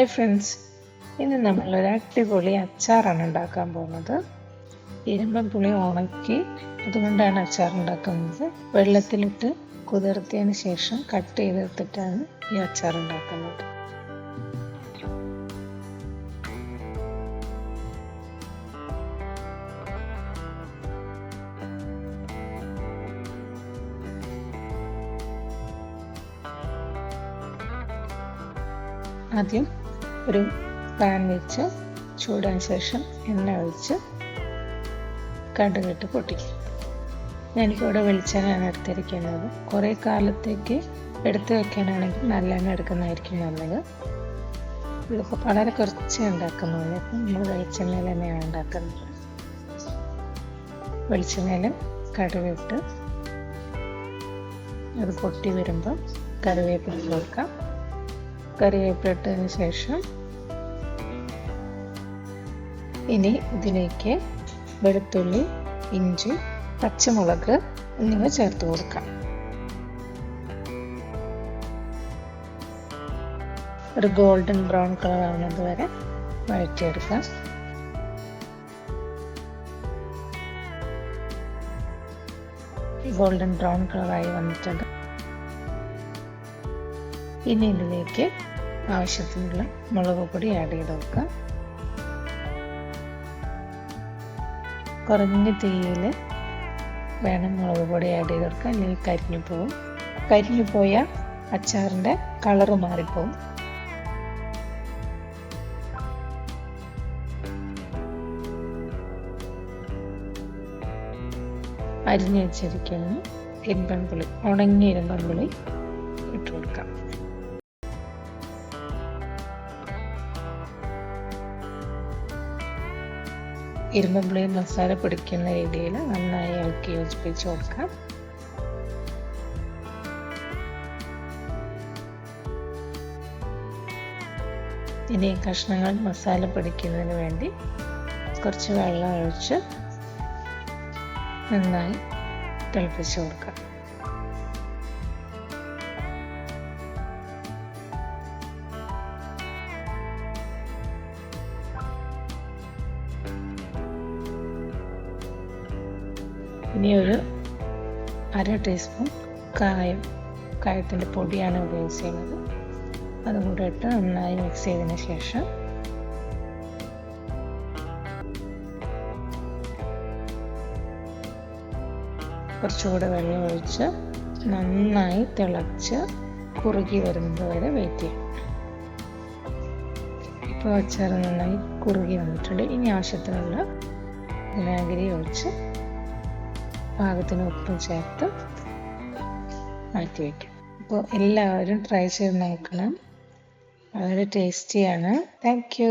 Hi friends, ഇന്ന് നമ്മളൊരു അടിപൊളി അച്ചാറാണ് ഉണ്ടാക്കാൻ പോകുന്നത്. ഇരുമ്പൻ പുളി ഉണക്കി അതുകൊണ്ടാണ് അച്ചാർ ഉണ്ടാക്കുന്നത്. വെള്ളത്തിലിട്ട് കുതിർത്തിയതിന് ശേഷം കട്ട് ചെയ്തെടുത്തിട്ടാണ് ഈ അച്ചാർ ഉണ്ടാക്കുന്നത്. ആദ്യം ഒരു പാൻ വെച്ച് ചൂടാൻ ശേഷം എണ്ണ ഒഴിച്ച് കടുകിട്ട് പൊട്ടിക്കും. ഞാനിവിടെ വെളിച്ചെണ്ണയാണ് എടുത്തിരിക്കുന്നത്. കുറേ കാലത്തേക്ക് എടുത്ത് വെക്കാനാണെങ്കിൽ നല്ലെണ്ണ എടുക്കുന്നതായിരിക്കും നല്ലത്. ഇതിപ്പോൾ വളരെ കുറച്ച് ഉണ്ടാക്കുന്നുള്ളൂ. ഇപ്പം നമ്മൾ വെളിച്ചെണ്ണയിൽ തന്നെയാണ് ഉണ്ടാക്കുന്നത്. വെളിച്ചെണ്ണയിൽ കടുകിട്ട് അത് പൊട്ടി വരുമ്പോൾ കറിവേപ്പില കൊടുക്കാം. കറിവേപ്പില ഇട്ടതിന് ശേഷം ഇനി ഇതിലേക്ക് വെളുത്തുള്ളി, ഇഞ്ചി, പച്ചമുളക് എന്നിവ ചേർത്ത് കൊടുക്കാം. ഒരു ഗോൾഡൻ ബ്രൗൺ കളർ ആവുന്നത് വരെ വഴറ്റിയെടുക്കാം. ഗോൾഡൻ ബ്രൗൺ കളറായി വന്നിട്ടുണ്ട്. ഇനി ഇതിലേക്ക് ആവശ്യത്തിനുള്ള മുളക് പൊടി ആഡ് ചെയ്ത് കൊടുക്കാം. കുറഞ്ഞ തീയിൽ വേണം മുളക് പൊടി ആഡ് ചെയ്ത് കൊടുക്കാം, അല്ലെങ്കിൽ കരിഞ്ഞു പോവും. കരിഞ്ഞു പോയാൽ അച്ചാറിൻ്റെ കളറ് മാറിപ്പോവും. അരിഞ്ഞു വെച്ചിരിക്കുന്ന ഇരുമ്പൻ പുളി, ഉണങ്ങിയ ഇരുമ്പൻ പുളി ഇട്ട് കൊടുക്കാം. ഇരുമ്പൻ പുളി മസാല പിടിക്കുന്ന രീതിയിൽ നന്നായി ഇളക്കി യോജിപ്പിച്ച് കൊടുക്കാം. ഇനി കഷ്ണങ്ങൾ മസാല പിടിക്കുന്നതിന് വേണ്ടി കുറച്ച് വെള്ളം ഒഴിച്ച് നന്നായി തിളപ്പിച്ച് കൊടുക്കാം. ഇനി ഒരു 1/2 ടീസ്പൂൺ കായത്തിൻ്റെ പൊടിയാണ് ഉപയോഗിച്ചിരുന്നത്. അതും കൂടെ ഇട്ട് നന്നായി മിക്സ് ചെയ്തതിന് ശേഷം കുറച്ചുകൂടെ വെള്ളം ഒഴിച്ച് നന്നായി തിളച്ച് കുറുകി വരുന്നത് വരെ വെയിറ്റ് ചെയ്യും. ഇപ്പോൾ അച്ചാർ നന്നായി കുറുകി വന്നിട്ടുണ്ട്. ഇനി ആവശ്യത്തിനുള്ള വിനാഗിരി ഒഴിച്ച് പാകത്തിന് ഉപ്പും ചേർത്ത് മാറ്റി വയ്ക്കാം. അപ്പോൾ എല്ലാവരും ട്രൈ ചെയ്ത് നോക്കണം. വളരെ ടേസ്റ്റിയാണ്. Thank you.